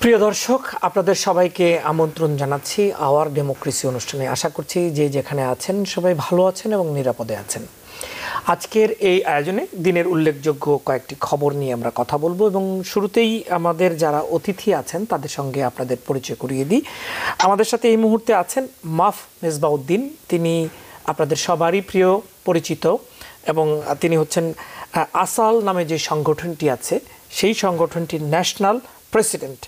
প্রিয় দর্শক, আপনাদের সবাইকে আমন্ত্রণ জানাচ্ছি আওয়ার ডেমোক্রেসি অনুষ্ঠানে। আশা করছি যে যেখানে আছেন সবাই ভালো আছেন এবং নিরাপদে আছেন। আজকের এই আয়োজনে দিনের উল্লেখযোগ্য কয়েকটি খবর নিয়ে আমরা কথা বলবো এবং শুরুতেই আমাদের যারা অতিথি আছেন তাদের সঙ্গে আপনাদের পরিচয় করিয়ে দিই। আমাদের সাথে এই মুহূর্তে আছেন মাফ মেজবাউদ্দিন। তিনি আপনাদের সবারই প্রিয় পরিচিত এবং তিনি হচ্ছেন আসাল নামে যে সংগঠনটি আছে সেই সংগঠনটির ন্যাশনাল প্রেসিডেন্ট।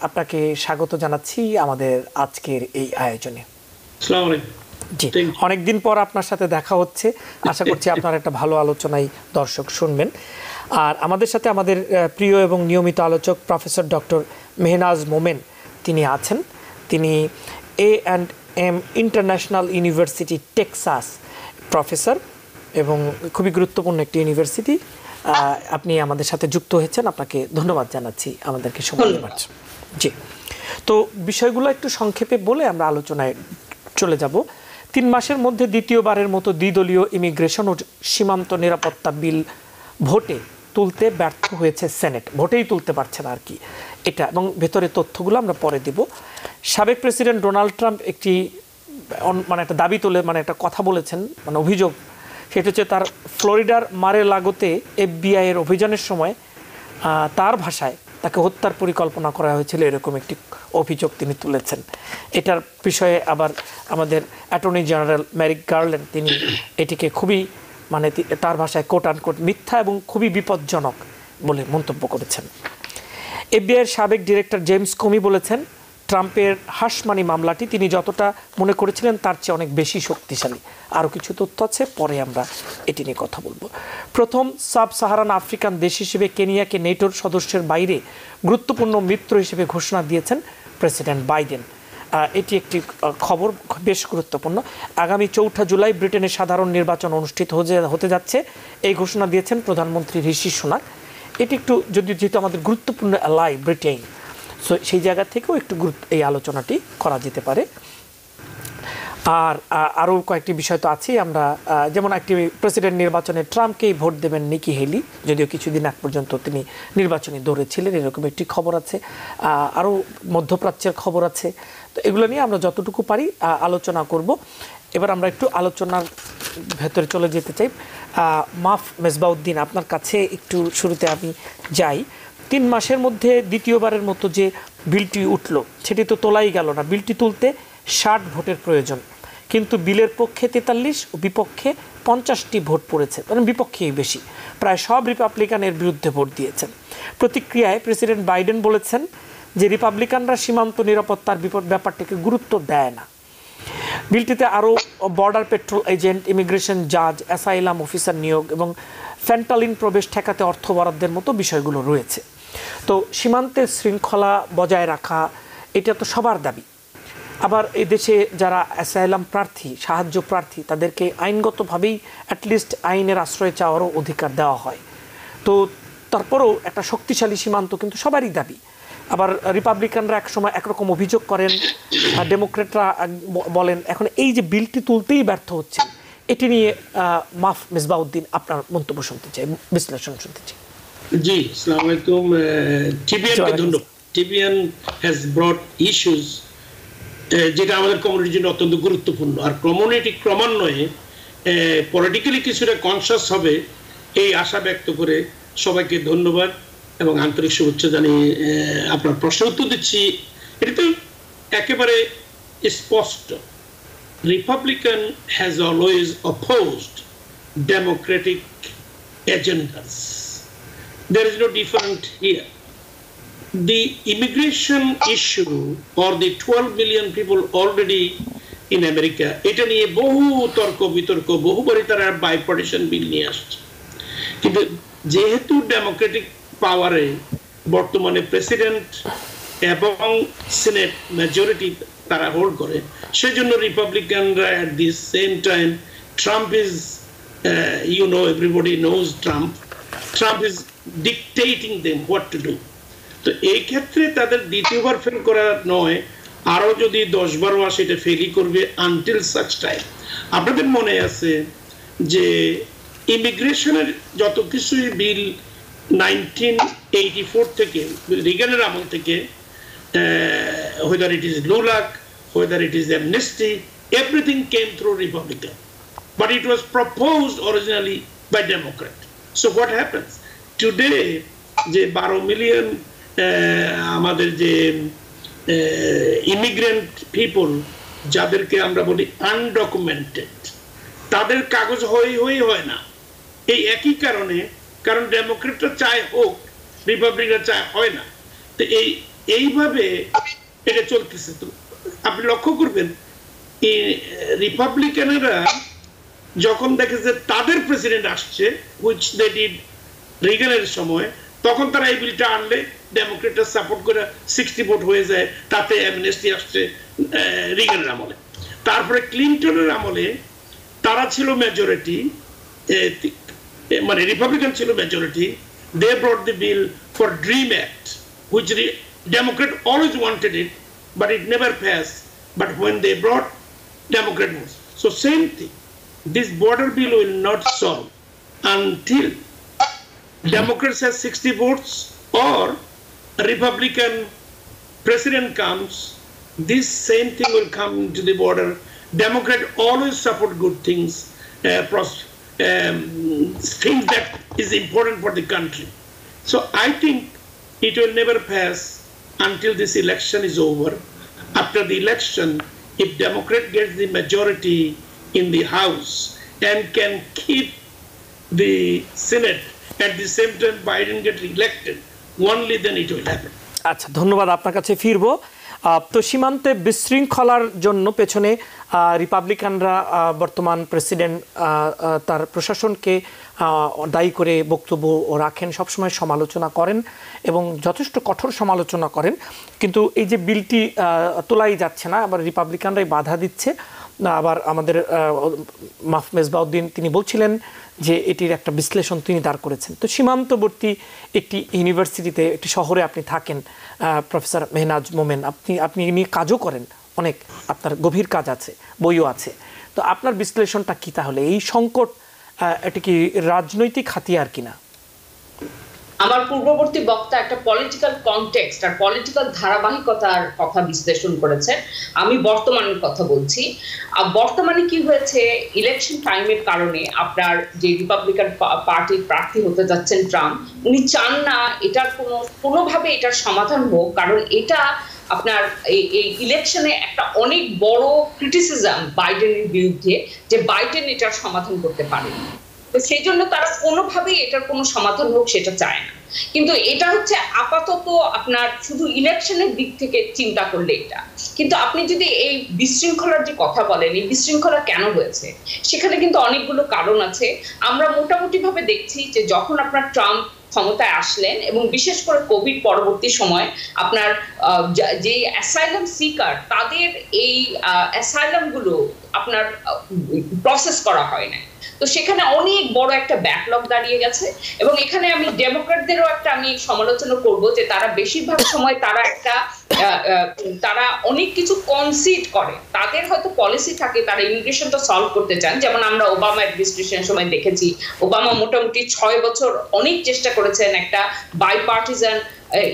আপনাকে স্বাগত জানাচ্ছি আমাদের আজকের এই আয়োজনে। জি, অনেকদিন পর আপনার সাথে দেখা হচ্ছে। আশা করছি আপনার একটা ভালো আলোচনায় দর্শক শুনবেন। আর আমাদের সাথে আমাদের প্রিয় এবং নিয়মিত আলোচক প্রফেসর ডক্টর মেহনাজ মোমেন তিনি আছেন। তিনি A&M international university Texas professor এবং খুবই গুরুত্বপূর্ণ একটি ইউনিভার্সিটি। আপনি আমাদের সাথে যুক্ত হয়েছেন, আপনাকে ধন্যবাদ জানাচ্ছি আমাদেরকে সময় দেওয়ার জন্য। জি, তো বিষয়গুলো একটু সংক্ষেপে বলে আমরা আলোচনায় চলে যাব। 3 মাসের মধ্যে দ্বিতীয়বারের মতো দ্বিদলীয় ইমিগ্রেশন ও সীমান্ত নিরাপত্তা বিল ভোটে তুলতে ব্যর্থ হয়েছে সেনেট। ভোটেই তুলতে পারছে না আর কি এটা, এবং ভেতরে তথ্যগুলো আমরা পরে দেব। সাবেক প্রেসিডেন্ট ডোনাল্ড ট্রাম্প একটি একটা দাবি তুলে একটা কথা বলেছেন, অভিযোগ। সেটা হচ্ছে তার ফ্লোরিডার মারে লাগোতে FBI এর অভিযানের সময় তার ভাষায় তাকে হত্যার পরিকল্পনা করা হয়েছিল, এরকম একটি অভিযোগ তিনি তুলেছেন। এটার বিষয়ে আবার আমাদের অ্যাটর্নি জেনারেল ম্যারিক গার্ল্যান্ড তিনি এটিকে খুবই তার ভাষায় কোট আনকোট মিথ্যা এবং খুবই বিপজ্জনক বলে মন্তব্য করেছেন। FBI এর সাবেক ডিরেক্টর জেমস কমি বলেছেন ট্রাম্পের হাসমানি মামলাটি তিনি যতটা মনে করেছিলেন তার চেয়ে অনেক বেশি শক্তিশালী। আরও কিছু তথ্য আছে, পরে আমরা এটি নিয়ে কথা বলবো। প্রথম সাব সাহারান আফ্রিকান দেশ হিসেবে কেনিয়াকে নেটোর সদস্যের বাইরে গুরুত্বপূর্ণ মিত্র হিসেবে ঘোষণা দিয়েছেন প্রেসিডেন্ট বাইডেন। এটি একটি খবর, বেশ গুরুত্বপূর্ণ। আগামী 4 জুলাই ব্রিটেনের সাধারণ নির্বাচন অনুষ্ঠিত হতে যাচ্ছে, এই ঘোষণা দিয়েছেন প্রধানমন্ত্রী ঋষি সুনাক। এটি একটু যেহেতু আমাদের গুরুত্বপূর্ণ অ্যালাই ব্রিটেন, সো সেই জায়গা থেকেও একটু এই আলোচনাটি করা যেতে পারে। আর আরও কয়েকটি বিষয় তো আছেই। আমরা যেমন একটি প্রেসিডেন্ট নির্বাচনে ট্রাম্পকেই ভোট দেবেন নিকি হেলি, যদিও কিছুদিন আগ পর্যন্ত তিনি নির্বাচনী দৌড়ে ছিলেন, এরকম একটি খবর আছে। আরও মধ্যপ্রাচ্যের খবর আছে। তো এগুলো নিয়ে আমরা যতটুকু পারি আলোচনা করব। এবার আমরা একটু আলোচনার ভেতরে চলে যেতে চাই। মাফ মেজবাউদ্দিন, আপনার কাছে একটু শুরুতে আমি যাই। 3 মাসের মধ্যে দ্বিতীয়বারের মতো যে বিলটি উঠল সেটি তো তোলাই গেল না। বিলটি তুলতে 60 ভোটের প্রয়োজন, কিন্তু বিলের পক্ষে 43 ও বিপক্ষে 50টি ভোট পড়েছে, বিপক্ষেই বেশি। প্রায় সব রিপাবলিকান এর বিরুদ্ধে ভোট দিয়েছেন। প্রতিক্রিয়ায় প্রেসিডেন্ট বাইডেন বলেছেন যে রিপাবলিকানরা সীমান্ত নিরাপত্তার ব্যাপারটিকে গুরুত্ব দেয় না। বিলটিতে আরও বর্ডার পেট্রোল এজেন্ট, ইমিগ্রেশন জাজ, অ্যাসাইলাম অফিসার নিয়োগ এবং ফ্যান্টালিন প্রবেশ ঠেকাতে অর্থ বরাদ্দের মতো বিষয়গুলো রয়েছে। তো সীমান্তের শৃঙ্খলা বজায় রাখা এটা তো সবার দাবি। আবার এই দেশে যারা অ্যাসাইলাম প্রার্থী, সাহায্য প্রার্থী, তাদেরকে আইনগতভাবেই অ্যাটলিস্ট আইনের আশ্রয় চাওয়ারও অধিকার দেওয়া হয়। তো তারপরেও একটা শক্তিশালী সীমান্ত কিন্তু সবারই দাবি। আবার রিপাবলিকানরা একসময় একরকম অভিযোগ করেন, ডেমোক্রেটরা বলেন। এখন এই যে বিলটি তুলতেই ব্যর্থ হচ্ছে, এটি নিয়ে মাফ মেজবাউদ্দিন আপনার মন্তব্য শুনতে চাই, বিশ্লেষণ শুনতে চাই। জি, আসসালামু আলাইকুম। টিবিএন হ্যাজ ব্রট ইস্যুস যেটা আমাদের কমিউনিটির জন্য অত্যন্ত গুরুত্বপূর্ণ। আর কমিউনিটি ক্রমান্বয়ে পলিটিক্যালি কিছুটা কনসাস হবে এই আশা ব্যক্ত করে সবাইকে ধন্যবাদ এবং আন্তরিক শুভেচ্ছা জানিয়ে আপনার প্রশ্ন উত্তর দিচ্ছি। এটা তো একেবারে স্পষ্ট, Republican has always opposed Democratic agendas. There is no different here. The immigration issue or the 12 million people already in America, এটা নিয়ে বহু তর্ক বিতর্ক, বহুবারই তারা বাইপার্টিশন বিল নিয়ে আসছে। কিন্তু যেহেতু ডেমোক্রেটিক পাওয়ারে বর্তমানে প্রেসিডেন্ট এবং সিনেট মেজরিটি তারা হোল্ড করে, সেজন্য রিপাবলিকানরা at the same time, Trump is, everybody knows Trump is dictating them what to do. তো এই ক্ষেত্রে তাদের দ্বিতীয়বার ফেল করা নয়, আরো যদি 10-12 আসে এটা ফেলই করবে আনটিল সাচ টাইম। আপনাদের মনে আছে যে ইমিগ্রেশনের যত কিছুই বিল 1984 থেকে রিগানের আমল থেকে whether it is LULAC, whether it is amnesty, everything came through Republican. But it was proposed originally by Democrat. So what happens? Today, যে 12 মিলিয়ন আমাদের যে ইমিগ্রেন্ট পিপল যাদেরকে আমরা বলি আনডকুমেন্টেড, তাদের কাগজ হয় না। এই একই কারণে, কারণ ডেমোক্রেটরা চায় হোক, রিপাবলিকরা চায় হয় না। তো এইভাবে এটা চলতেছে। তো আপনি লক্ষ্য করবেন রিপাবলিকানরা যখন দেখে যে তাদের প্রেসিডেন্ট আসছে, হুইচ দে ডিড রিগানের সময়, তখন তারা এই বিলটা আনলে ডেমোক্রেটরা সাপোর্ট করে 60 ভোট হয়ে যায়, তাতে অ্যামনেস্টি আসছে রিগানের আমলে। তারপরে ক্লিনটনের আমলে তারা ছিল মেজরিটি, মানে রিপাবলিকান ছিল majority, they brought the bill for dream act, which democrat always wanted it, but it never pass, but when they brought, democrat was. So same thing, this border bill will not solve until Democrats have 60 votes or a Republican president comes. This same thing will come to the border. Democrats always support good things, things that is important for the country. So I think it will never pass until this election is over. After the election, if Democrat gets the majority in the House and can keep the Senate, at the same time Biden get elected, only then it will happen. আচ্ছা, ধন্যবাদ, আপনার কাছে ফিরবো। তো সীমান্তে বিশৃঙ্খলার জন্য পেছনে রিপাবলিকানরা বর্তমান প্রেসিডেন্ট তার প্রশাসনকে দায়ী করে বক্তব্য রাখেন, সবসময় সমালোচনা করেন এবং যথেষ্ট কঠোর সমালোচনা করেন। কিন্তু এই যে বিলটি তোলাই যাচ্ছে না, আবার রিপাবলিকানরাই বাধা দিচ্ছে। আবার আমাদের মেজবাউদ্দিন তিনি বলছিলেন যে এটির একটা বিশ্লেষণ তিনি দাঁড় করেছেন। তো সীমান্তবর্তী একটি ইউনিভার্সিটিতে, একটি শহরে আপনি থাকেন, প্রফেসর মেহনাজ মোমেন, আপনি নিয়ে কাজও করেন, অনেক আপনার গভীর কাজ আছে, বইও আছে। তো আপনার বিশ্লেষণটা কি তাহলে? এই সংকট এটা কি রাজনৈতিক হাতিয়ার কিনা? আমার পূর্ববর্তী বক্তা একটা পলিটিক্যাল কনটেক্সট আর পলিটিক্যাল ধারাবাহিকতার কথা বিশ্লেষণ করেছেন। আমি বর্তমানের কথা বলছি। বর্তমানে কি হয়েছে, ইলেকশন টাইমের কারণে আপনার যে রিপাবলিকান পার্টির প্রার্থী হতে যাচ্ছেন ট্রাম্প, উনি চান না এটার কোনোভাবে এটার সমাধান হোক, কারণ এটা আপনার এই ইলেকশনে একটা অনেক বড় ক্রিটিসিজম বাইডেনের বিরুদ্ধে, যে বাইডেন এটার সমাধান করতে পারেনি। তো সেই জন্য তারা কোনোভাবেই এটার কোনো সমাধান হোক সেটা চায় না। কিন্তু এটা হচ্ছে আপাতত আপনার শুধু ইলেকশনের দিক থেকে চিন্তা করলে এটা। কিন্তু আপনি যদি এই বিশৃঙ্খলার যে কথা বলেন, এই বিশৃঙ্খলা কেন হয়েছে, সেখানে কিন্তু অনেকগুলো কারণ আছে। আমরা মোটামুটি ভাবে দেখছি যে যখন আপনার ট্রাম্প ক্ষমতায় আসলেন এবং বিশেষ করে কোভিড পরবর্তী সময় আপনার যে অ্যাসাইলাম সিকার, তাদের এই অ্যাসাইলামগুলো আপনার প্রসেস করা হয় না। তো সেখানে অনেক বড় একটা ব্যাকলগ দাঁড়িয়ে গেছে। এবং এখানে আমি ডেমোক্রেটদেরও আমি সমালোচনা করব যে তারা বেশিরভাগ সময় তারা অনেক কিছু কনসিড করে। তাদের হয়তো পলিসি থাকে, তারা ইমিগ্রেশনটা সলভ করতে চান। যেমন আমরা ওবামা অ্যাডমিনিস্ট্রেশনের সময় দেখেছি, ওবামা মোটামুটি 6 বছর অনেক চেষ্টা করেছেন একটা বাইপার্টিজান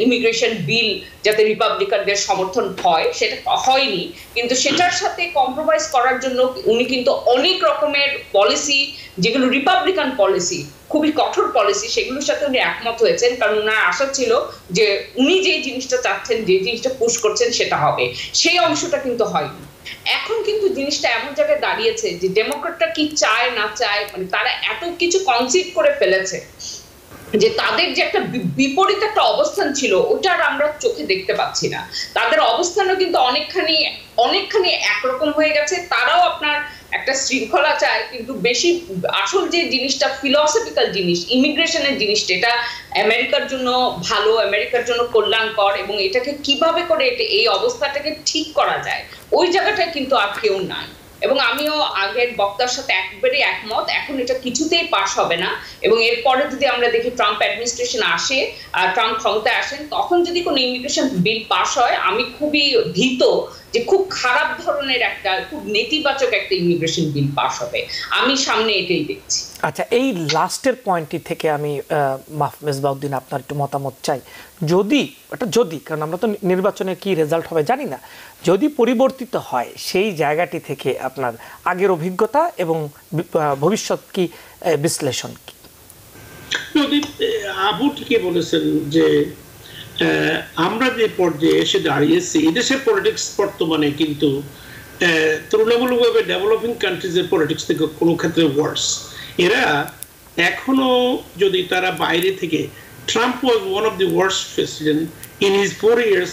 ইমিগ্রেশন বিল যাতে রিপাবলিকানদের সমর্থন হয়, সেটা হয়নি। কিন্তু সেটার সাথে কম্প্রোমাইজ করার জন্য উনি কিন্তু অনেক রকমের পলিসি, যেগুলো রিপাবলিকান পলিসি, খুবই কঠোর পলিসি, সেগুলোর সাথে উনি একমত হয়েছেন। কারণ ওনার আশা ছিল যে উনি যে জিনিসটা চাচ্ছেন, যে জিনিসটা পুশ করছেন সেটা হবে। সেই অংশটা কিন্তু হয়নি। এখন কিন্তু জিনিসটা এমন জায়গায় দাঁড়িয়েছে যে ডেমোক্রেটরা কি চায় না চায়, মানে তারা এত কিছু কনসিড করে ফেলেছে যে তাদের যে একটা বিপরীত একটা অবস্থান ছিল, ওটার আমরা চোখে দেখতে পাচ্ছি না। তাদের অবস্থানও কিন্তু অনেকখানি একরকম হয়ে গেছে। তারাও আপনার একটা শৃঙ্খলা চায়, কিন্তু বেশি আসল যে জিনিসটা ফিলসফিক্যাল জিনিস, ইমিগ্রেশনের জিনিসটা, এটা আমেরিকার জন্য ভালো, আমেরিকার জন্য কল্যাণকর, এবং এটাকে কিভাবে করে এই অবস্থাটাকে ঠিক করা যায়, ওই জায়গাটায় কিন্তু আর কেউ নাই। এবং আমিও আগের বক্তার সাথে একবারে একমত, এখন এটা কিছুতেই পাস হবে না। এবং এরপরে যদি আমরা দেখি ট্রাম্প অ্যাডমিনিস্ট্রেশন আসে, ট্রাম্প ক্ষমতায় আসেন, তখন যদি কোনো ইমিগ্রেশন বিল পাস হয়, আমি খুবই ভীত যে খুব খারাপ ধরনের একটা, খুব নেতিবাচক একটা ইমিগ্রেশন বিল পাস হবে। আমি সামনে এটাই দেখছি। আচ্ছা, এই লাস্টের পয়েন্টটি থেকে আমি মেজবাউদ্দিন আপনার একটু মতামত চাই। যদি কারণ আমরা তো নির্বাচনে কি রেজাল্ট হবে জানি না, যদি পরিবর্তিত হয় সেই জায়গাটি থেকে আপনার আগের অভিজ্ঞতা এবং ভবিষ্যৎ কি বিশ্লেষণ কি? আপু ঠিকই বলেছেন যে আমরা যে পর্যায়ে এসে দাঁড়িয়েছি, এদেশের পলিটিক্স বর্তমানে কিন্তু তুলনামূলকভাবে ডেভেলপিং কান্ট্রিজের পলিটিক্স থেকে কোনো ক্ষেত্রে ওয়ার্স। এরা এখনো যদি তারা বাইরে থেকে, Trump was one of the worst president in his 4 years,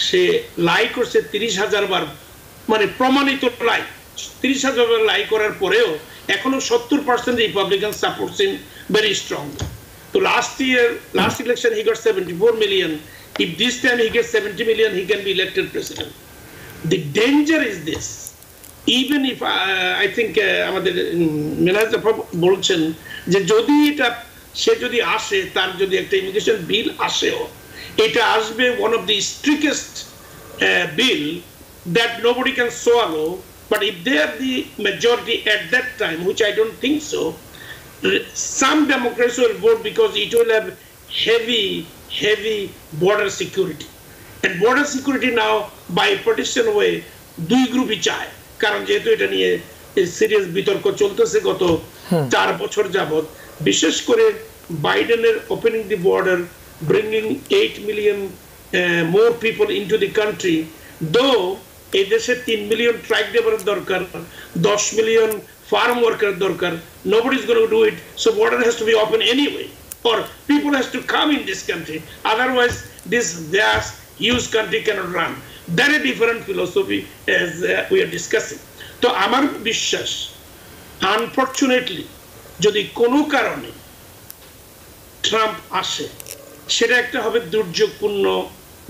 সে লাই করছে 30,000 বার, মানে প্রমাণিত লাই 30,000 বার লাই করার পরেও এখনো 70% Republican supports him very strong. তো last election he got 74 million. If this time he gets 70 million, he can be elected president. The danger is this. Even if I think আমাদের মেনাজ বলছেন যে যদি এটা সে যদি আসে, তার যদি একটা ইমিগ্রেশন বিল আসেও, এটা আসবে one of the strictest bill that nobody can swallow. But if they are the majority at that time, which I don't think so, some Democrats will vote because it will have heavy border security. And border security now by partition way দুই গ্রুপই চায়, কারণ যেহেতু এটা নিয়ে serious বিতর্ক চলতেছে গত 4 বছর যাবত। বিশেষ করে বাইডেনের opening the border, bringing 8 million more people into the country, though এই দেশে 3 million ট্রাক লেবারের দরকার, 10 million farm worker দরকার, nobody is going to do it, so border has to be open anyway, or people has to come in this country, otherwise this vast huge country cannot run. That is a different philosophy as we are discussing. তো আমার বিশ্বাস, unfortunately যদি কোনো কারণে Trump আসে, সেটা একটা হবে দুর্যোগপূর্ণ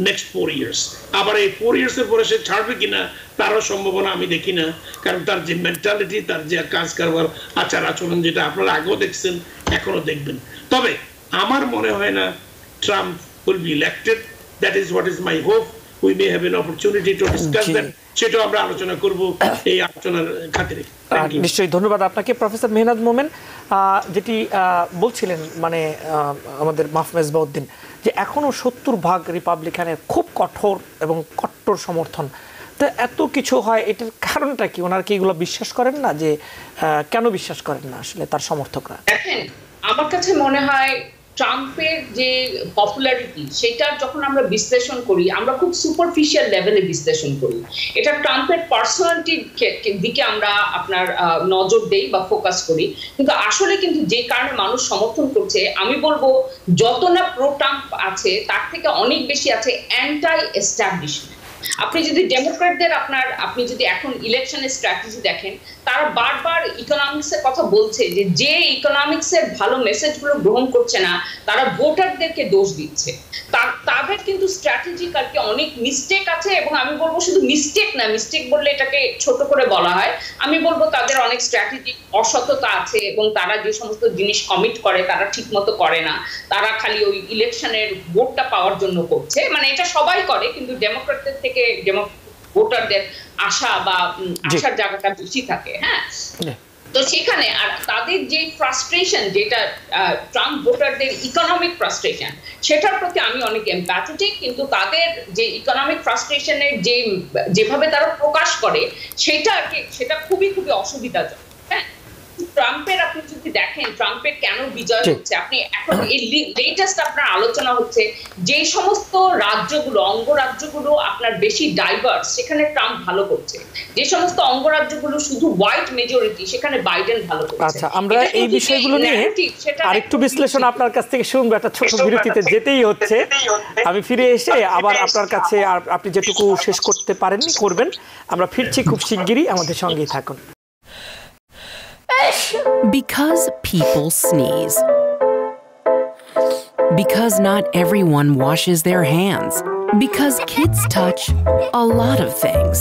নেক্সট 4 years। আবার এই 4 years এর পরে সে ছাড়বে কিনা তারও সম্ভাবনা আমি দেখি না, কারণ তার যে মেন্টালিটি, তার যে কাজ কারবার, আচার আচরণ, যেটা আপনারা আগেও দেখছেন এখনো দেখবেন। তবে আমার মনে হয় না Trump will be elected. That is what is my hope. We may have an opportunity to discuss that, সেটাও আমরা আলোচনা করব এই আলোচনার খাতিরে। নিশ্চয়ই, ধন্যবাদ আপনাকে প্রফেসর মেহনাজ মোমেন। যেটি বলছিলেন মানে আমাদের মেজবাউদ্দিন, যে এখনো 70% রিপাবলিকানের খুব কঠোর এবং কট্টর সমর্থন। তো এত কিছু হয়, এটার কারণটা কি? ওনারা কি এগুলো বিশ্বাস করেন না? যে কেন বিশ্বাস করেন না আসলে তার সমর্থকরা? দেখেন, আমার কাছে মনে হয় ট্রাম্পের যে পপুলারিটি, সেটা যখন আমরা বিশ্লেষণ করি, আমরা খুব সুপারফিশিয়াল লেভেলে বিশ্লেষণ করি। এটা ট্রাম্পের পার্সোনালিটির দিকে আমরা আপনার নজর দেই বা ফোকাস করি, কিন্তু আসলে কিন্তু যে কারণে মানুষ সমর্থন করছে, আমি বলবো যত না প্রো ট্রাম্প আছে, তার থেকে অনেক বেশি আছে অ্যান্টাই এস্টাবলিশমেন্ট। আপনি যদি ডেমোক্র্যাটদের আপনি যদি এখন ইলেকশনের স্ট্র্যাটেজি দেখেন, তারা বারবার ইকোনমিক্সের কথা বলছে, যে ইকোনমিক্সের ভালো মেসেজগুলো গ্রহণ করছে না, তারা ভোটারদেরকে দোষ দিচ্ছে। তাদের কিন্তু স্ট্র্যাটেজিক্যালি অনেক মিস্টেক আছে, এবং আমি বলবো শুধু মিস্টেক না, মিস্টেক বললে এটাকে ছোট করে বলা হয়, আমি বলবো তাদের অনেক স্ট্র্যাটেজি অসততা আছে, এবং তারা যে সমস্ত জিনিস কমিট করে তারা ঠিক মতো করে না। তারা খালি ওই ইলেকশনের ভোটটা পাওয়ার জন্য করছে, মানে এটা সবাই করে, কিন্তু ডেমোক্র্যাটদের থেকে ভোটারদের আশা বা আশার জায়গাটা বেশি থাকে। হ্যাঁ, তো সেখানে আর তাদের যে ফ্রাস্ট্রেশন, যেটা ট্রাম্প ভোটারদের ইকোনমিক ফ্রাস্ট্রেশন, সেটার প্রতি আমি অনেক এমপ্যাথেটিক, কিন্তু তাদের যে ইকোনমিক ফ্রাস্ট্রেশনের যেভাবে তারা প্রকাশ করে, সেটা খুবই খুবই অসুবিধাজনক। হ্যাঁ, ট্রাম্পের আপনি যদি দেখেন ট্রাম্পের কেন বিজয় হচ্ছে, আপনি এখন এই লেটেস্ট আপনার আলোচনা হচ্ছে যে সমস্ত রাজ্যগুলো, অঙ্গরাজ্যগুলো আপনার বেশি ডাইভার্স, সেখানে ট্রাম্প ভালো করছে। যে সমস্ত অঙ্গরাজ্যগুলো শুধু হোয়াইট মেজরিটি, সেখানে বাইডেন ভালো করছে। আচ্ছা, আমরা এই বিষয়গুলো নিয়ে আরেকটু বিশ্লেষণ আপনার কাছ থেকে শুনবো। একটা ছোট বিরতিতে যেতেই হচ্ছে। আমি ফিরে এসে আবার আপনার কাছে, আপনি যেটুকু শেষ করতে পারেননি করবেন। আমরা ফিরছি খুব শিগগিরই, আমাদের সঙ্গেই থাকুন। Because people sneeze. Because not everyone washes their hands. Because kids touch a lot of things.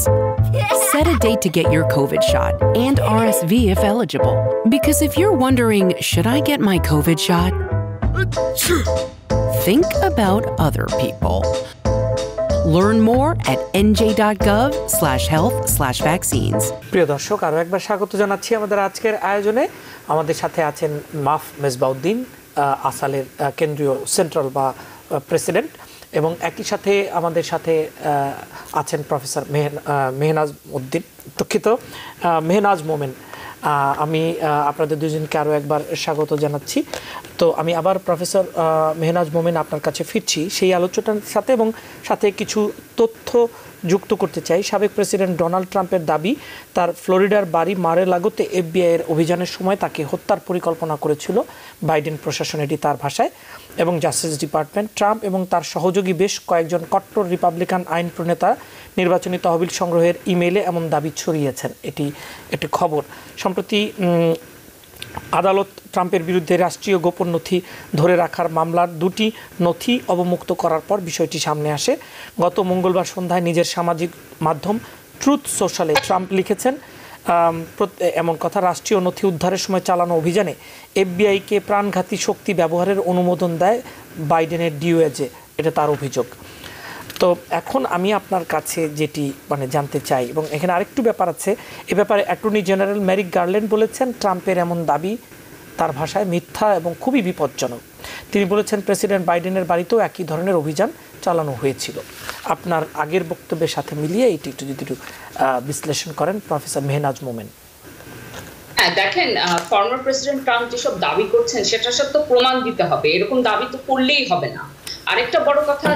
Set a date to get your COVID shot and RSV if eligible. Because if you're wondering, should I get my COVID shot? Think about other people. Learn more at nj.gov/health/vaccines. প্রিয় দর্শক, আরও একবার স্বাগত জানাচ্ছি আমাদের আজকের আয়োজনে। আমাদের সাথে আছেন মাফ মেজবাউদ্দিন, আসালের কেন্দ্রীয় সেন্ট্রাল বা প্রেসিডেন্ট, এবং একই সাথে আমাদের সাথে আছেন প্রফেসর মেহনাজ মোমেন। আমি আপনাদের দুজনকে আরও একবার স্বাগত জানাচ্ছি। তো আমি আবার প্রফেসর মেহনাজ মোমেন আপনার কাছে ফিরছি সেই আলোচনার সাথে, এবং সাথে কিছু তথ্য যুক্ত করতে চাই। সাবেক প্রেসিডেন্ট ডোনাল্ড ট্রাম্পের দাবি, তার ফ্লোরিডার বাড়ি মার-এ-লাগোতে এফবিআইয়ের অভিযানের সময় তাকে হত্যার পরিকল্পনা করেছিল বাইডেন প্রশাসন, এটি তার ভাষায়, এবং জাস্টিস ডিপার্টমেন্ট। ট্রাম্প এবং তার সহযোগী বেশ কয়েকজন কট্টর রিপাবলিকান আইন প্রণেতা নির্বাচনী তহবিল সংগ্রহের ইমেইলে এমন দাবি ছড়িয়েছেন, এটি একটি খবর। সম্প্রতি আদালত ট্রাম্পের বিরুদ্ধে রাষ্ট্রীয় গোপন নথি ধরে রাখার মামলার দুটি নথি অবমুক্ত করার পর বিষয়টি সামনে আসে। গত মঙ্গলবার সন্ধ্যায় নিজের সামাজিক মাধ্যম ট্রুথ সোশ্যালে ট্রাম্প লিখেছেন এমন কথা, রাষ্ট্রীয় নথি উদ্ধারের সময় চালানো অভিযানে এফবিআইকে প্রাণঘাতী শক্তি ব্যবহারের অনুমোদন দেয় বাইডেনের ডিওএজে, এটা তার অভিযোগ। তো এখন আমি আপনার কাছে যেটি জানতে চাই, এবং এখানে আরেকটু ব্যাপার আছে, এ ব্যাপারে অ্যাটর্নি জেনারেল ম্যারিক গার্ল্যান্ড বলেছেন ট্রাম্পের এমন দাবি তার ভাষায় মিথ্যা এবং খুবই বিপজ্জনক। তিনি বলেছেন প্রেসিডেন্ট বাইডেনের বাড়িতেও একই ধরনের অভিযান চালানো হয়েছিল। আপনার আগের বক্তব্যের সাথে মিলিয়ে এটি একটু যদি বিশ্লেষণ করেন প্রফেসর মেহনাজ মোমেন। হ্যাঁ, দেখেন, ফর্মার প্রেসিডেন্ট ট্রাম্প যেসব দাবি করছেন সেটার সাথে তো প্রমাণ দিতে হবে, এরকম দাবি তো করলেই হবে না। আরেকটা বড় কথা,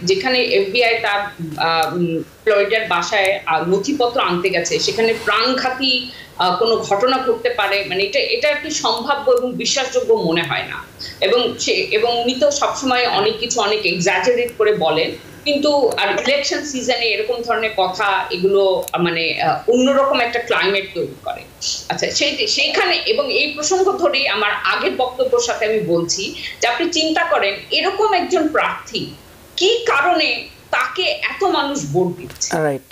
যেখানে এফবিআই তার ফ্লোরিডার বাসায় নথিপত্র আনতে গেছে, সেখানে প্রাণঘাতী কোনো ঘটনা ঘটতে পারে, এটা একটি সম্ভাব্য এবং বিশ্বাসযোগ্য মনে হয় না। এবং উনি তো সবসময় অনেক কিছু অনেক এক্সাজারেট করে বলেন, কিন্তু আর ইলেকশন সিজনে এরকম ধরনের কথা, এগুলো অন্যরকম একটা ক্লাইমেট তৈরি করে। আচ্ছা, সেইখানে এবং এই প্রসঙ্গ ধরেই আমার আগের বক্তব্যের সাথে আমি বলছি যে আপনি চিন্তা করেন এরকম একজন প্রার্থী কি কারণে তাকে এত মানুষ ভোট দিচ্ছে,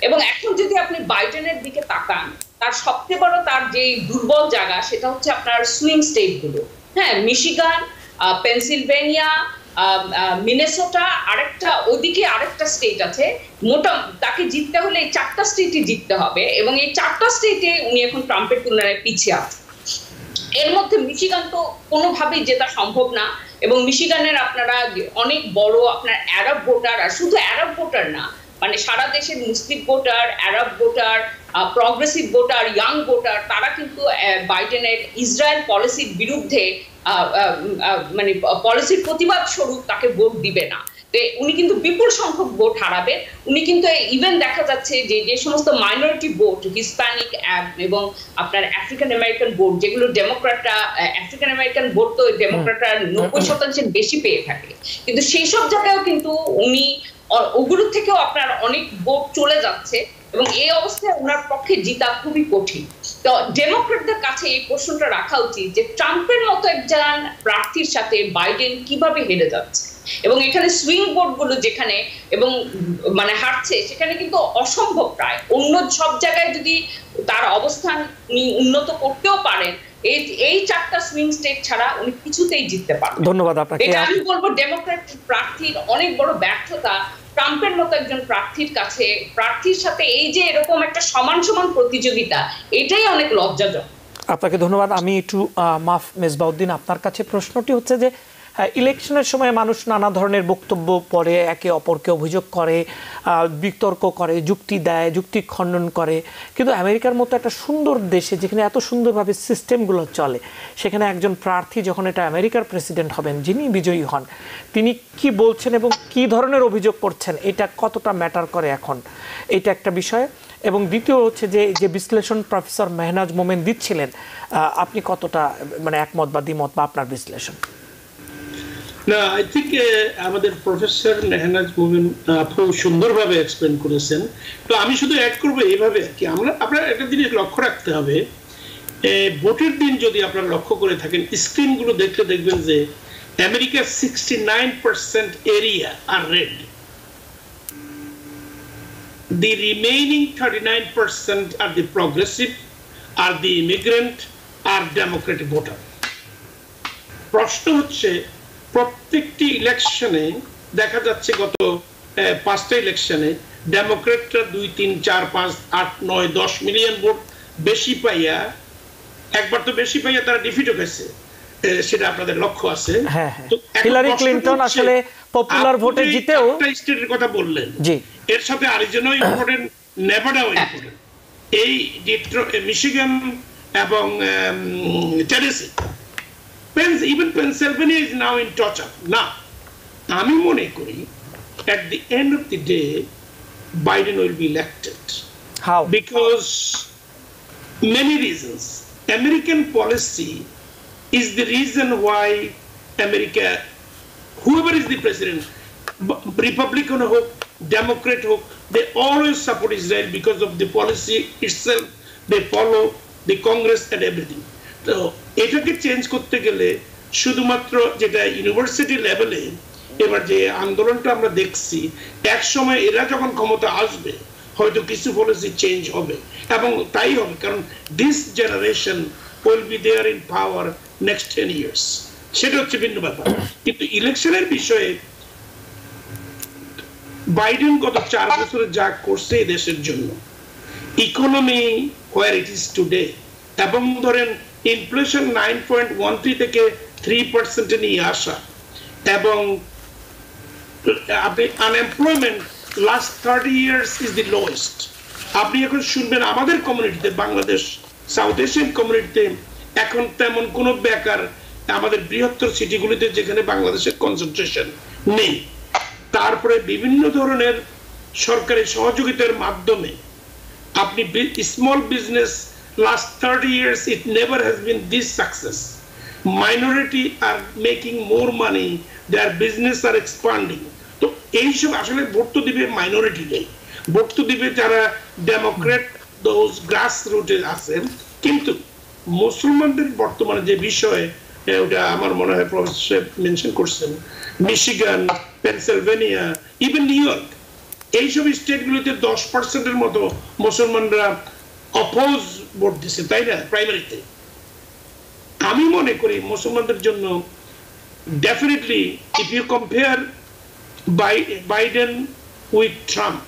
এবং এখন যদি আপনি বাইডেনের দিকে তাকান, তার সবচেয়ে বড় তার যে দুর্বল জায়গা সেটা হচ্ছে আপনার সুইং স্টেট গুলো। হ্যাঁ, মিশিগান, পেনসিলভেনিয়া, মিনেসোটা, ওদিকে আরেকটা স্টেট আছে। তাকে জিততে হলে এই 4টা স্টেটই জিততে হবে, এবং এই 4টা স্টেটে উনি এখন ট্রাম্পের তুলনায় পিছিয়ে আছেন। এর মধ্যে মিশিগান তো কোনোভাবেই জেতা সম্ভব না, এবং মিশিগানের আপনারা অনেক বড় আপনার আরব ভোটার, আর শুধু আরব ভোটার না, সারা দেশের মুসলিম ভোটার, আরব voter, progressive voter, young voter, তারা কিন্তু বাইডেনের ইসরায়েল পলিসির বিরুদ্ধে পলিসির প্রতিবাদ স্বরূপ তাকে ভোট দিবে না। উনি কিন্তু বিপুল সংখ্যক ভোট হারাবেন। উনি কিন্তু ইভেন দেখা যাচ্ছে যে সমস্ত মাইনরিটি ভোট, হিসপ্যানিক এবং আপনার আফ্রিকান আমেরিকান ভোট, যেগুলো ডেমোক্র্যাটরা, আফ্রিকান আমেরিকান ভোট তো ডেমোক্র্যাটরা 90% বেশি পেয়ে থাকে, কিন্তু সেই সব জায়গায়ও কিন্তু উনি ওগুলোর থেকেও আপনার অনেক ভোট চলে যাচ্ছে, এবং এই অবস্থায় ওনার পক্ষে জিতা খুবই কঠিন। তো ডেমোক্রেটদের কাছে এই প্রশ্নটা রাখা উচিত যে ট্রাম্পের মতো একজন প্রার্থীর সাথে বাইডেন কিভাবে হেরে যাচ্ছে, এবং এখানে সুইং ভোটগুলো যেখানে এবং হারছে, সেখানে কিন্তু অসম্ভব প্রায়। অন্য সব জায়গায় যদি তার অবস্থান উনি উন্নত করতেও পারেন, এই 4টা সুইং স্টেট ছাড়া উনি কিছুতেই জিততে পারেন। ধন্যবাদ আপনাকে। এটা আমি বলবো ডেমোক্রেট প্রার্থীর অনেক বড় ব্যর্থতা ট্রাম্পের মতো একজন প্রার্থীর সাথে এই যে এরকম একটা সমান প্রতিযোগিতা, এটাই অনেক লজ্জাজনক। আপনাকে ধন্যবাদ। আমি একটু মাফ মেজবাউদ্দিন, আপনার কাছে প্রশ্নটি হচ্ছে যে ইলেকশনের সময় মানুষ নানা ধরনের বক্তব্য পড়ে, একে অপরকে অভিযোগ করে, বিতর্ক করে, যুক্তি দেয়, যুক্তি খণ্ডন করে, কিন্তু আমেরিকার মতো একটা সুন্দর দেশে যেখানে এত সুন্দরভাবে সিস্টেমগুলো চলে, সেখানে একজন প্রার্থী যখন এটা আমেরিকার প্রেসিডেন্ট হবেন, যিনি বিজয়ী হন, তিনি কি বলছেন এবং কি ধরনের অভিযোগ করছেন, এটা কতটা ম্যাটার করে এখন, এটা একটা বিষয়। এবং দ্বিতীয় হচ্ছে যে বিশ্লেষণ প্রফেসর মেহনাজ মোমেন দিচ্ছিলেন, আপনি কতটা একমত বা দ্বিমত বা আপনার বিশ্লেষণ? না, আই থিঙ্ক আমাদের প্রফেসর মেহনাজ মোমেন খুব সুন্দরভাবে এক্সপ্লেন করেছেন। তো আমি শুধু অ্যাড করবো এইভাবে আর কি, আপনার একটা জিনিস লক্ষ্য রাখতে হবে, ভোটের দিন যদি আপনারা লক্ষ্য করে থাকেন, স্ক্রিনগুলো দেখলে দেখবেন যে আমেরিকার 69% area are red, the remaining 39% are the progressive, are the immigrant, are democratic voter. প্রশ্ন হচ্ছে প্রত্যেকটি ইলেকশনে দেখা যাচ্ছে গত 5টা ইলেকশনে ডেমোক্রেটরা 2, 3, 4, 5, 8, 9, 10 মিলিয়ন ভোট বেশি পাইয়া, একবার তো বেশি পাইয়া তারা ডিফিটও গেছে, সেটা আপনাদের লক্ষ্য আছে। হিলারি ক্লিনটন আসলে পপুলার ভোটে জিতেও একটা স্টেটের কথা বললেন, জি, এর সাথে আরিজোনাও ইম্পর্টেন্ট, নেভাডাও ইম্পর্টেন্ট, এই মিশিগান এবং Tennessee, even Pennsylvania is now in torture. Now, আমি মনে করি at the end of the day Biden will be elected. How? Because many reasons. American policy is the reason why America, whoever is the president, Republican hope, Democrat hope, they always support Israel because of the policy itself. They follow the Congress and everything. তো এটাকে change করতে গেলে শুধুমাত্র যেটা university লেভেলে এবার যে আন্দোলনটা আমরা দেখছি, এক সময় এরা যখন ক্ষমতা আসবে হয়তো কিছু পলিসি চেঞ্জ হবে, এবং তাই হবে, কারণ this generation will be there in power next 10 years, সেটা হচ্ছে ভিন্ন ব্যাপার। কিন্তু ইলেকশনের বিষয়ে বাইডেন গত 4 বছরে যা করছে এই দেশের জন্য, economy where it is today, এবং ধরেন ইনফ্লেশন 9.13 থেকে 3% নিয়ে আসা, এবং আপনি unemployment last 30 years is the lowest. আপনি এখন শুনবেন আমাদের কমিউনিটিতে, বাংলাদেশ সাউথ এশিয়ান কমিউনিটিতে এখন তেমন কোনো বেকার আমাদের বৃহত্তর সিটিগুলিতে যেখানে বাংলাদেশের কনসেন্ট্রেশন নেই। তারপরে বিভিন্ন ধরনের সরকারি সহযোগিতার মাধ্যমে আপনি small business, last 30 years it never has been this success. Minority are making more money, their business are expanding. তো এইসব আসলে ভোট তো দিবে মাইনরিটি নেই, ভোট তো দিবে যারা ডেমোক্রেট, দোজ গ্রাস রুটে আছেন। কিন্তু মুসলমানদের বর্তমানে যে বিষয়, ওটা আমার মনে হয় প্রফেসর মেনশন করছেন, Michigan, Pennsylvania, even new York, এইসব স্টেটগুলোতে 10%-এর মতো মুসলমানরা অপোজ ভোট দিচ্ছে, তাই না, প্রাইমারিতে। আমি মনে করি মুসলমানদের জন্য definitely if you compare Biden with Trump,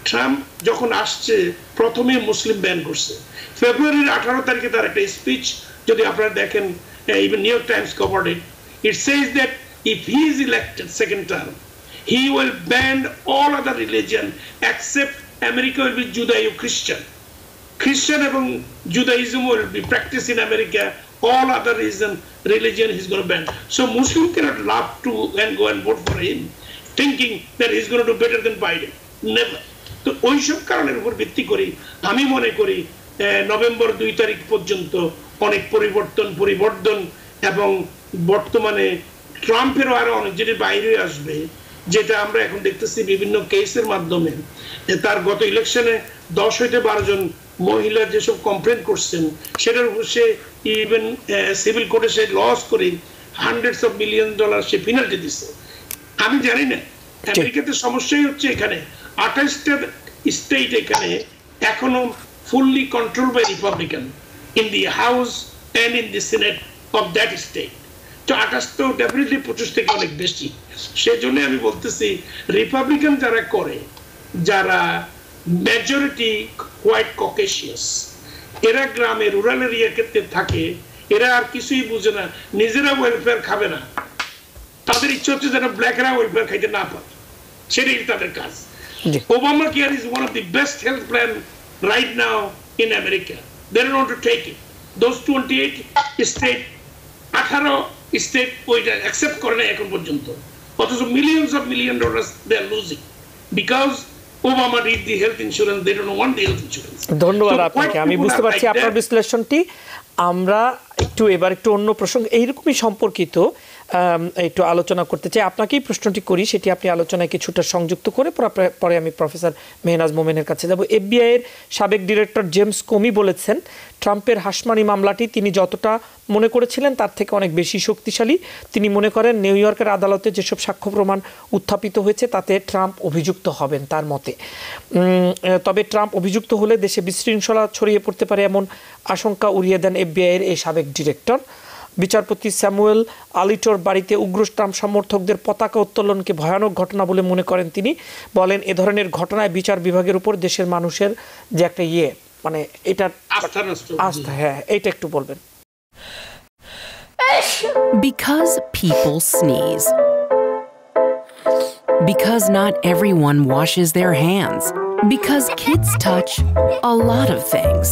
Trump যখন আসছে প্রথমে মুসলিম ব্যান করছে, ফেব্রুয়ারির 18 তারিখে তার একটা স্পিচ যদি আপনারা দেখেন, even new York Times covered it, it says that if he is elected second term, he will ban all other religion except America will be Judeo-Christian. Christian এবং Judaism will be practiced in America, all other religion he's going to ban. So Muslim cannot love to and go and vote for him thinking that he's going to do better than Biden. Never. তো ওইসব কারণের উপর ভিত্তি করে আমি মনে করি November 2 তারিখ পর্যন্ত অনেক পরিবর্তন এবং বর্তমানে ট্রাম্পেরও আরো অনেক জিনিস বাইরে আসবে, যেটা আমরা এখন দেখতেছি বিভিন্ন কেসের মাধ্যমে। তার গত ইলেকশনে 10 হইতে 12 জন মহিলা যেসব কমপ্লেন করছেন, সেটার উপর সে ইভেন সিভিল কোর্টে সে লস করে $hundreds of millions say penalty দিচ্ছে। আমি জানি না, আমেরিকাতে সমস্যাই হচ্ছে এখানে 28টা স্টেট এখানে এখনো fully control by Republican in the house and in the senate of that state. তো 28 তো ডেফিনেটলি 25 থেকে অনেক বেশি। সেজন্য আমি বলতেছি রিপাবলিকান যারা করে, যারা মেজরিটি হোয়াইট ককেশিয়াস, এরা গ্রামে রুরাল এরিয়াতে থাকে, এরা আর কিছুই বুঝে না, নিজেরা ওয়েলফেয়ার খাবে না, তাদের ইচ্ছা হচ্ছে যেন ব্ল্যাকরা ওয়েলফেয়ার খাইতে না পারে, সেটাই তাদের কাজ। Obama care is one of the best health plan right now in America. They don't want to take it. Those 28 state, 18 state ওইটা অ্যাকসেপ্ট করে না এখন পর্যন্ত, অথচ $millions of millions they are losing because Obama did the health insurance, they don't want the health insurance. ধন্যবাদ আপনাকে, আমি বুঝতে পারছি আপনার বিশ্লেষণটি। আমরা এবার একটু অন্য প্রসঙ্গ এইরকমই সম্পর্কিত একটু আলোচনা করতে চাই। আপনাকেই প্রশ্নটি করি, সেটি আপনি আলোচনায় কিছুটা সংযুক্ত করে পরে আমি প্রফেসর মেহনাজ মোমেনের কাছে যাব। FBI এর সাবেক ডিরেক্টর জেমস কোমি বলেছেন, ট্রাম্পের হাসমানি মামলাটি তিনি যতটা মনে করেছিলেন তার থেকে অনেক বেশি শক্তিশালী। তিনি মনে করেন নিউ ইয়র্কের আদালতে যেসব সাক্ষ্য প্রমাণ উত্থাপিত হয়েছে তাতে ট্রাম্প অভিযুক্ত হবেন তার মতে। তবে ট্রাম্প অভিযুক্ত হলে দেশে বিশৃঙ্খলা ছড়িয়ে পড়তে পারে এমন আশঙ্কা উড়িয়ে দেন FBI এর এই সাবেক ডিরেক্টর। বিচারপতি স্যামুয়েল আলিটোর বাড়িতে উগ্র ট্রাম্প সমর্থকদের পতাকা উত্তোলনকে ভয়ানক ঘটনা বলে মনে করেন তিনি। বলেন, এ ধরনের ঘটনায় বিচার বিভাগের উপর দেশের মানুষের যে একটা মানে এটা আস্থা, হ্যাঁ এইটা একটু বলবেন। Because people sneeze. Because not everyone washes their hands. Because kids touch a lot of things.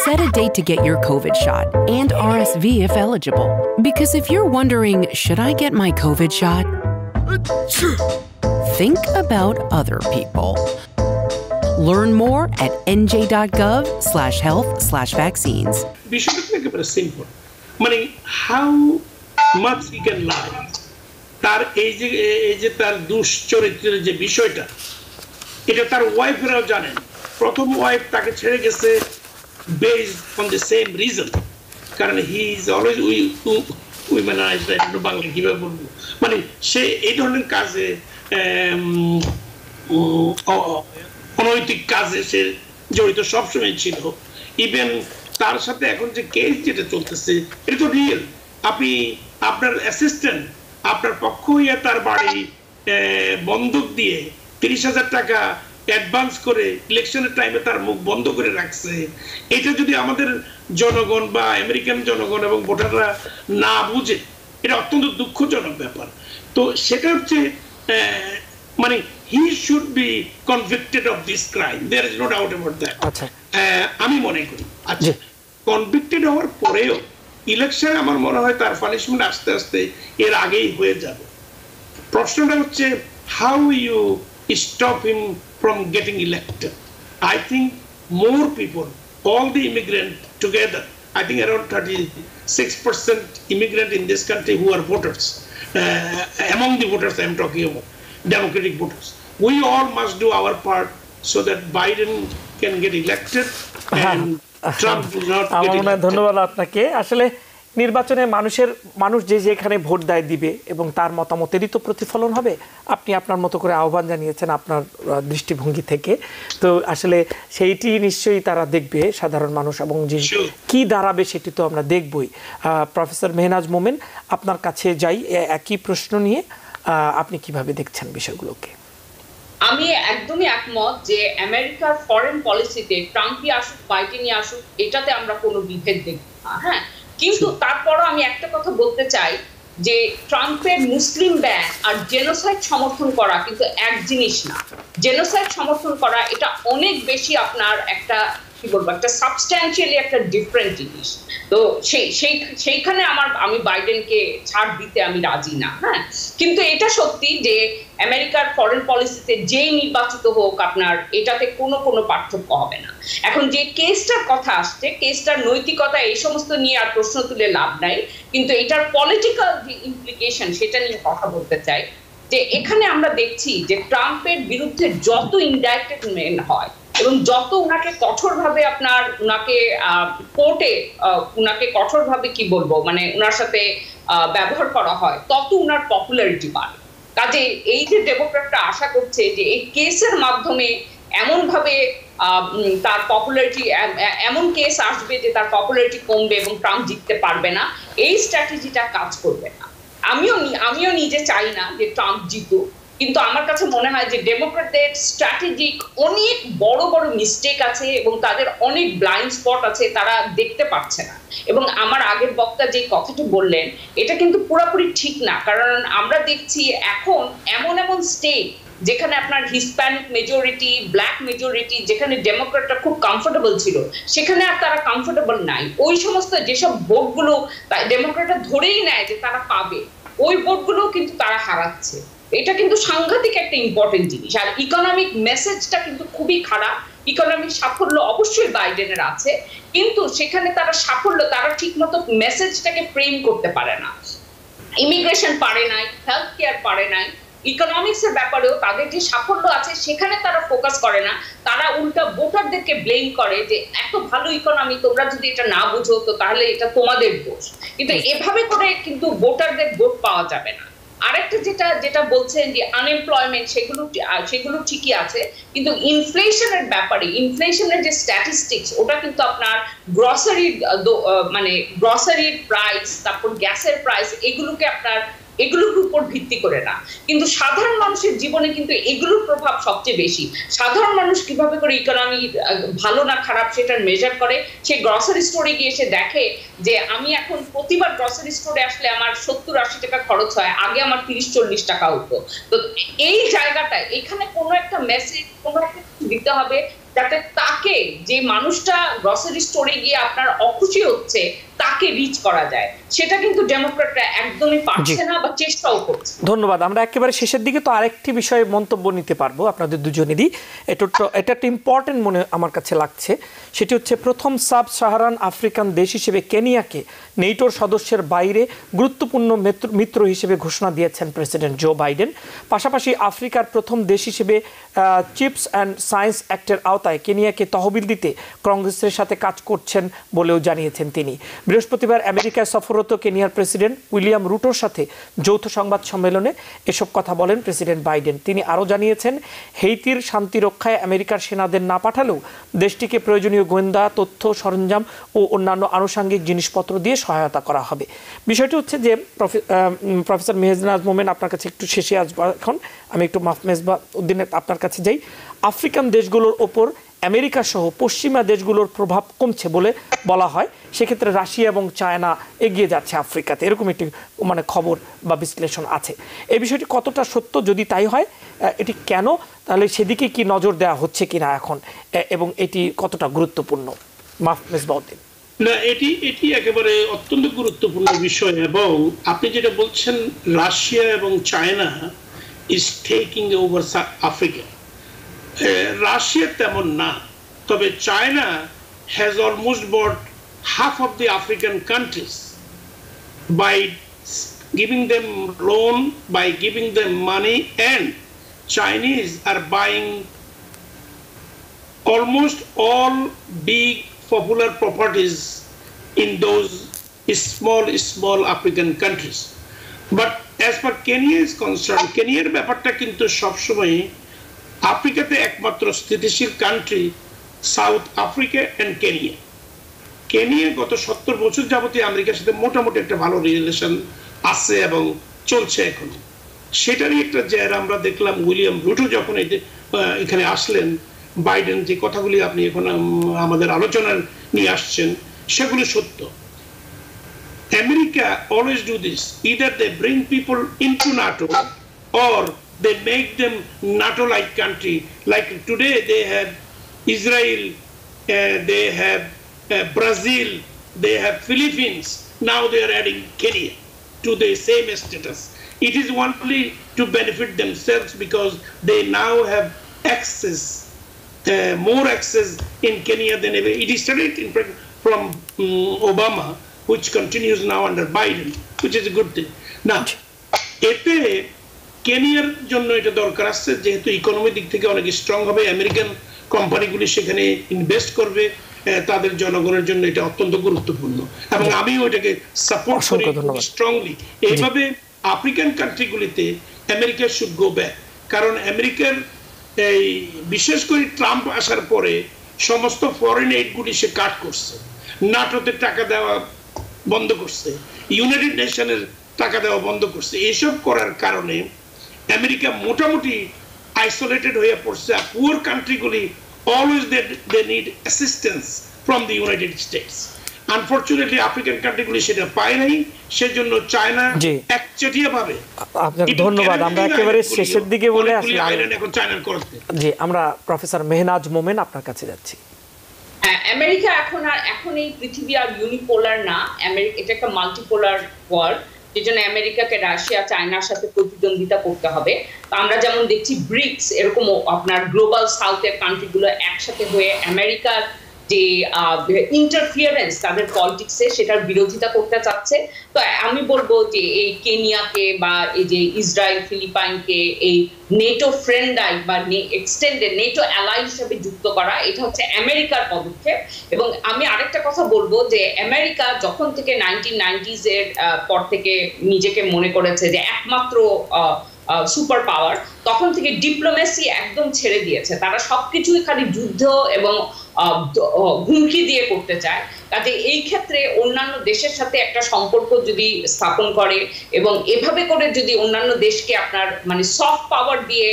Set a date to get your COVID shot and RSV if eligible. Because if you're wondering, should I get my COVID shot? Think about other people. Learn more at nj.gov/health/vaccines. বিষয়টা একেবারে simple, মানে how much he can লাই। তার এই যে তার দুশ্চরিত্রের যে বিষয়টা, এটা তার ওয়াইফেরাও জানেন। প্রথম ওয়াইফ তাকে ছেড়ে গেছে based on the same reason, কারণ হি ইজ অলওয়েজ উইমেনাইজড, বাংলা কিভাবে বলবো, মানে সে এই ধরনের কাজে অনৈতিক কাজে সে জড়িত সবসময় ছিল। ইভেন তার সাথে এখন যে কেস যেটা চলতেছে এটা তো রিয়েল। আপনি আপনার অ্যাসিস্ট্যান্ট আপনার পক্ষ হইয়া তার বাড়ি বন্ধক দিয়ে 30,000 টাকা অ্যাডভান্স করে ইলেকশনের টাইমে তার মুখ বন্ধ করে রাখছে। এটা যদি আমাদের জনগণ বা আমেরিকান জনগণ এবং ভোটাররা না বুঝে, এটা অত্যন্ত দুঃখজনক ব্যাপার। তো সেটা হচ্ছে মানে he should be convicted of this crime, there is no doubt about that. আচ্ছা, আমি মনে করি আচ্ছা কনভিক্টেড হওয়ার পরেও ইলেকশন আমার মনে হয় তার পানিশমেন্ট আস্তে আস্তে এর আগেই হয়ে যাবে। প্রশ্নটা হচ্ছে how you stop him from getting elected. I think more people, all the immigrant together, I think around 36% immigrant in this country who are voters, among the voters I am talking about, Democratic voters, we all must do our part so that Biden can get elected and Trump will not get elected. ধন্যবাদ আপনাকে। আসলে নির্বাচনে মানুষ যে যেখানে vote দেয় দিবে এবং তার মতামতেরই তো প্রতিফলন হবে। আপনি আপনার মতো করে আহ্বান জানিয়েছেন আপনার দৃষ্টিভঙ্গি থেকে, তো আসলে সেইটি নিশ্চয়ই তারা দেখবে সাধারণ মানুষ, এবং যে কি দাঁড়াবে সেটি তো আমরা দেখবই। প্রফেসর মেহনাজ মোমেন, আপনার কাছে যাই একই প্রশ্ন নিয়ে, আপনি কিভাবে দেখছেন বিষয়গুলোকে? আমি একদমই একমত যে আমেরিকার ফরেন পলিসিতে ট্রাম্পই আসুক বাইডেনই আসুক এটাতে আমরা কোনো বিভেদ দেখব না, হ্যাঁ, কিন্তু তারপরও আমি একটা কথা বলতে চাই যে ট্রাম্পের মুসলিম ব্যান আর জেনোসাইড সমর্থন করা কিন্তু এক জিনিস না। জেনোসাইড সমর্থন করা এটা অনেক বেশি আপনার একটা কি বলবো একটা সাবস্ট্যান্সিয়ালি একটা ডিফারেন্ট জিনিস। তো সেইখানে আমি বাইডেনকে ছাড় দিতে আমি রাজি না, হ্যাঁ, কিন্তু এটা সত্যি যে আমেরিকার ফরেন পলিসিতে যেই নির্বাচিত হোক আপনার এটাতে কোনো পার্থক্য হবে না। এখন যে কেসটার কথা আসছে, কেসটার নৈতিকতা এই সমস্ত নিয়ে আর প্রশ্ন তুলে লাভ নাই, কিন্তু এটার পলিটিক্যাল যে ইমপ্লিকেশন সেটা নিয়ে কথা বলতে চাই। যে এখানে আমরা দেখছি যে ট্রাম্পের বিরুদ্ধে যত ইনডাইরেক্টমেন্ট হয় এবং যত উনাকে কঠোরভাবে উনাকে কোর্টে উনাকে কঠোরভাবে কি বলবো মানে উনার সাথে ব্যবহার করা হয়, তত উনার পপুলারিটি বাড়ে। কাজে এই যে ডেমোক্র্যাটরা আশা করছে যে এই কেসের মাধ্যমে এমনভাবে তার পপুলারিটি, এমন কেস আসবে যে তার পপুলারিটি কমবে এবং ট্রাম্প জিততে পারবে না, এই স্ট্র্যাটেজিটা কাজ করবে না। আমিও নিজে চাই না যে ট্রাম্প জিতুক, কিন্তু আমার কাছে মনে হয় যে ডেমোক্র্যাটদের স্ট্র্যাটেজিক অনেক বড় বড় মিস্টেক আছে এবং তাদের অনেক ব্লাইন্ড স্পট আছে, তারা দেখতে পাচ্ছে না। এবং আমার আগের বক্তা যে কথাটি বললেন এটা কিন্তু পুরোপুরি ঠিক না, কারণ আমরা দেখছি এখন এমন স্টেট যেখানে আপনার হিসপ্যানিক মেজরিটি, ব্ল্যাক মেজরিটি, যেখানে ডেমোক্র্যাটরা খুব কমফোর্টেবল ছিল সেখানে আর তারা কমফোর্টেবল নাই। ওই সমস্ত যেসব ভোটগুলো ডেমোক্র্যাটরা ধরেই নেয় যে তারা পাবে, ওই ভোটগুলো কিন্তু তারা হারাচ্ছে। এটা কিন্তু সাংঘাতিক একটা ইম্পর্টেন্ট জিনিস। আর ইকোনমিক মেসেজটা কিন্তু খুবই খারাপ। ইকোনমিক সাফল্য অবশ্যই বাইডেনের আছে, কিন্তু সেখানে তারা ঠিক মতো মেসেজটাকে ফ্রেম করতে পারে না। ইমিগ্রেশন পারে নাই, হেলথ কেয়ার পারে নাই, ইকোনমিক্স এর ব্যাপারেও তাদের যে সাফল্য আছে সেখানে তারা ফোকাস করে না। তারা উল্টা ভোটারদেরকে ব্লেম করে যে এত ভালো ইকোনমি, তোমরা যদি এটা না বুঝো তো তাহলে এটা তোমাদের দোষ। কিন্তু এভাবে করে কিন্তু ভোটারদের ভোট পাওয়া যাবে না। আরেকটা যেটা বলছেন যে আনএমপ্লয়মেন্ট, সেগুলো ঠিকই আছে, কিন্তু ইনফ্লেশনের ব্যাপারে, ইনফ্লেশনের যে স্ট্যাটিস্টিক্স, ওটা কিন্তু আপনার গ্রসারির প্রাইস, তারপর গ্যাসের প্রাইস, এগুলোর উপর ভিত্তি করে না, কিন্তু সাধারণ মানুষের জীবনে কিন্তু এগুলোর প্রভাব সবচেয়ে বেশি। সাধারণ মানুষ কিভাবে করে ইকোনমি ভালো না খারাপ সেটা মেজার করে, সে গ্রসারি স্টোরে গিয়ে সে দেখে যে আমি এখন প্রতিবার গ্রসারি স্টোরে আসলে আমার 70-80 টাকা খরচ হয়, আগে আমার 30-40 টাকা হতো। তো এই জায়গাটায় এখানে কোনো একটা মেসেজ, কোনো একটা দিতে হবে যাতে তাকে, যে মানুষটা গ্রসারি স্টোরে গিয়ে আপনার অখুশি হচ্ছে, তাকে রিচ করা যায়। সেটা কিন্তু ডেমোক্র্যাটরা একদমই পারছে না বা চেষ্টাও করছে। ধন্যবাদ। আমরা একেবারে শেষের দিকে তো আরেকটি বিষয়ে মন্তব্য নিতে পারবো আপনাদের দুজনেরই। এটা একটা ইম্পর্টেন্ট মনে আমার কাছে লাগছে, সেটি হচ্ছে প্রথম সাব সাহারান আফ্রিকান দেশ হিসেবে কেনিয়াকে নেটোর সদস্যের বাইরে গুরুত্বপূর্ণ মিত্র হিসেবে ঘোষণা দিয়েছেন প্রেসিডেন্ট জো বাইডেন। পাশাপাশি আফ্রিকার প্রথম দেশ হিসেবে চিপস অ্যান্ড সায়েন্স অ্যাক্টের আওতায় কেনিয়াকে তহবিল দিতে কংগ্রেসের সাথে কাজ করছেন বলেও জানিয়েছেন তিনি। বৃহস্পতিবার আমেরিকায় সফররত কেনিয়ার প্রেসিডেন্ট উইলিয়াম রুটোর সাথে যৌথ সংবাদ সম্মেলনে এসব কথা বলেন প্রেসিডেন্ট বাইডেন। তিনি আরও জানিয়েছেন, হেইতির শান্তি রক্ষায় আমেরিকার সেনাদের না পাঠালেও দেশটিকে প্রয়োজনীয় গোয়েন্দা তথ্য, সরঞ্জাম ও অন্যান্য আনুষঙ্গিক জিনিসপত্র দিয়ে সহায়তা করা হবে। বিষয়টি হচ্ছে যে প্রফেসর মেহনাজ মোমেন, আপনার কাছে একটু শেষে আসবো এখন, আমি একটু মেজবা উদ্দিনের আপনার কাছে যাই। আফ্রিকান দেশগুলোর ওপর আমেরিকা সহ পশ্চিমা দেশগুলোর প্রভাব কমছে বলে বলা হয়, সেক্ষেত্রে রাশিয়া এবং চায়না এগিয়ে যাচ্ছে আফ্রিকাতে, এরকম একটি খবর বা বিশ্লেষণ আছে। এই বিষয়টি কতটা সত্য, যদি তাই হয় এটি কেন, তাহলে সেদিকে কি নজর দেওয়া হচ্ছে কিনা এখন, এবং এটি কতটা গুরুত্বপূর্ণ? মেজবাউদ্দিন। না, এটি একেবারে অত্যন্ত গুরুত্বপূর্ণ বিষয়, এবং আপনি যেটা বলছেন রাশিয়া এবং China is taking over Africa, Russia তেমন না, তবে China has almost bought half of the African countries by giving them loan, by giving them money, and Chinese are buying almost all big popular properties in those small African countries. But as far Kenya is concerned, Kenyaর ব্যাপারটা কিন্তু সবসময় আফ্রিকাতে একমাত্র স্থিতিশীল country South Africa and Kenya. Kenya গত 70 বছর যাবতীয় আমেরিকার সাথে মোটামুটি একটা ভালো রিলেশন আছে এবং চলছে এখন। সেটারই একটা জায়গা আমরা দেখলাম উইলিয়াম রুটো যখন এখানে আসলেন, বাইডেন যে কথাগুলি আপনি এখন আমাদের আলোচনায় নিয়ে আসছেন সেগুলো সত্য। America always do this, either they bring people into NATO or they make them NATO-like country. Like today they have Israel, they have Brazil, they have Philippines, now they are adding Kenya to the same status. It is only to benefit themselves because they now have access, more access in Kenya than ever. It is started from Obama, which continues now under Biden, which is a good thing. Now, এতে কেনিয়ার জন্য এটা দরকার আছে, যেহেতু economy দিক থেকে অনেক স্ট্রং হবে, আমেরিকান কোম্পানিগুলি সেখানে ইনভেস্ট করবে, তাদের জনগণের জন্য এটা অত্যন্ত গুরুত্বপূর্ণ, এবং আমিও এটাকে সাপোর্ট করি স্ট্রংলি। এইভাবে আফ্রিকান কান্ট্রিগুলিতে আমেরিকা শুড গো ব্যাক, কারণ আমেরিকার এই বিশেষ করে ট্রাম্প আসার পরে সমস্ত ফরেন এইডগুলি সে কাট করছে, নাটোতে টাকা দেওয়া বন্ধ করছে, ইউনাইটেড নেশনের টাকা দেওয়া বন্ধ করছে। এসব করার কারণে আমেরিকা মোটামুটি আইসোলেটেড হয়ে পড়ছে। পুয়ার কান্ট্রিগুলি always they need assistance from the United States. Unfortunately African কান্ট্রিগুলি সেটা পায় নাই, সেজন্য চায়না একচেটিয়া ভাবে। আপনাকে ধন্যবাদ। আমরা একেবারে শেষের দিকে বলে আসি, এখন চায়নার করতে। জি, আমরা প্রফেসর মেহনাজ মোমেন আপনার কাছে যাচ্ছি। আমেরিকা এখন এই পৃথিবী আর ইউনিপোলার না, এটা একটা মাল্টিপোলার ওয়ার্ল্ড, যেজন্য আমেরিকাকে রাশিয়া চায়নার সাথে প্রতিদ্বন্দ্বিতা করতে হবে। তো আমরা যেমন দেখছি ব্রিক্স, এরকম আপনার গ্লোবাল সাউথের কান্ট্রিগুলো একসাথে হয়ে আমেরিকার যে ইন্টারফিয়ারেন্স তাদের পলিটিক্সে সেটার বিরোধিতা করতে চাচ্ছে। তো আমি বলবো যে এই কেনিয়াকে বা এই যে ইসরায়েল ফিলিপাইনকে এই নেটো ফ্রেন্ডাই বা এক্সটেন্ডেড নেটো অ্যালাই হিসেবে যুক্ত করা, এটা হচ্ছে আমেরিকার পদক্ষেপ। এবং আমি আরেকটা কথা বলবো যে আমেরিকা যখন থেকে 1990s এর পর থেকে নিজেকে মনে করেছে যে একমাত্র সুপার পাওয়ার, তখন থেকে ডিপ্লোমেসি একদম ছেড়ে দিয়েছে। তারা সবকিছুই খালি যুদ্ধ এবং হুমকি দিয়ে করতে চায়। কাজে এই ক্ষেত্রে অন্যান্য দেশের সাথে একটা সম্পর্ক যদি স্থাপন করে এবং এভাবে করে যদি অন্যান্য দেশকে আপনার মানে সফট পাওয়ার দিয়ে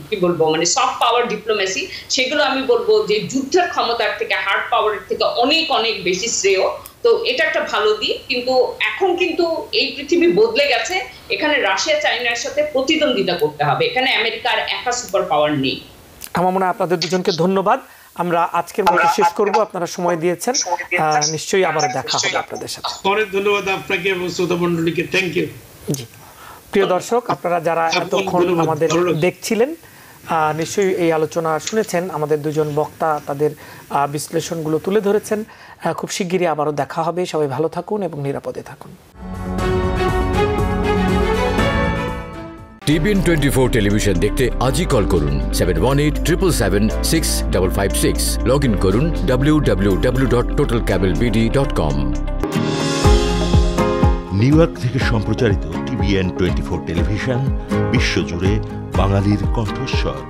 কি বলবো মানে সফট পাওয়ার ডিপ্লোমেসি, সেগুলো আমি বলবো যে যুদ্ধের ক্ষমতার থেকে হার্ড পাওয়ারের থেকে অনেক অনেক বেশি শ্রেয়। তো এটা একটা ভালো দিক। কিন্তু এখন কিন্তু এই পৃথিবী বদলে গেছে, এখানে রাশিয়া চায়নার সাথে প্রতিদ্বন্দ্বিতা করতে হবে, এখানে আমেরিকার একা সুপার পাওয়ার নেই। আমার মনে হয় আপনাদের দুজনকে ধন্যবাদ। আমরা আজকের মতো শেষ করব, আপনারা সময় দিয়েছেন, নিশ্চয়ই আবার দেখা হবে আপনাদের সাথে। অনেক ধন্যবাদ আপনাকে এবং শ্রোতা মণ্ডলীকে, থ্যাংক ইউ। জি প্রিয় দর্শক, আপনারা যারা এতক্ষণ আমাদের দেখছিলেন নিশ্চয়ই এই আলোচনা শুনেছেন, আমাদের দুজন বক্তা তাদের বিশ্লেষণগুলো তুলে ধরেছেন। খুব শিগগিরই আবারও দেখা হবে, সবাই ভালো থাকুন এবং নিরাপদে থাকুন। টিবিএন 24 টেলিভিশন দেখতে আজই কল করুন 7187776556। লগ ইন করুন www.totalcablebd.com। নিউ ইয়র্ক থেকে সম্প্রচারিত টিবিএন 24 টেলিভিশন বিশ্বজুড়ে বাঙালির কণ্ঠস্বর।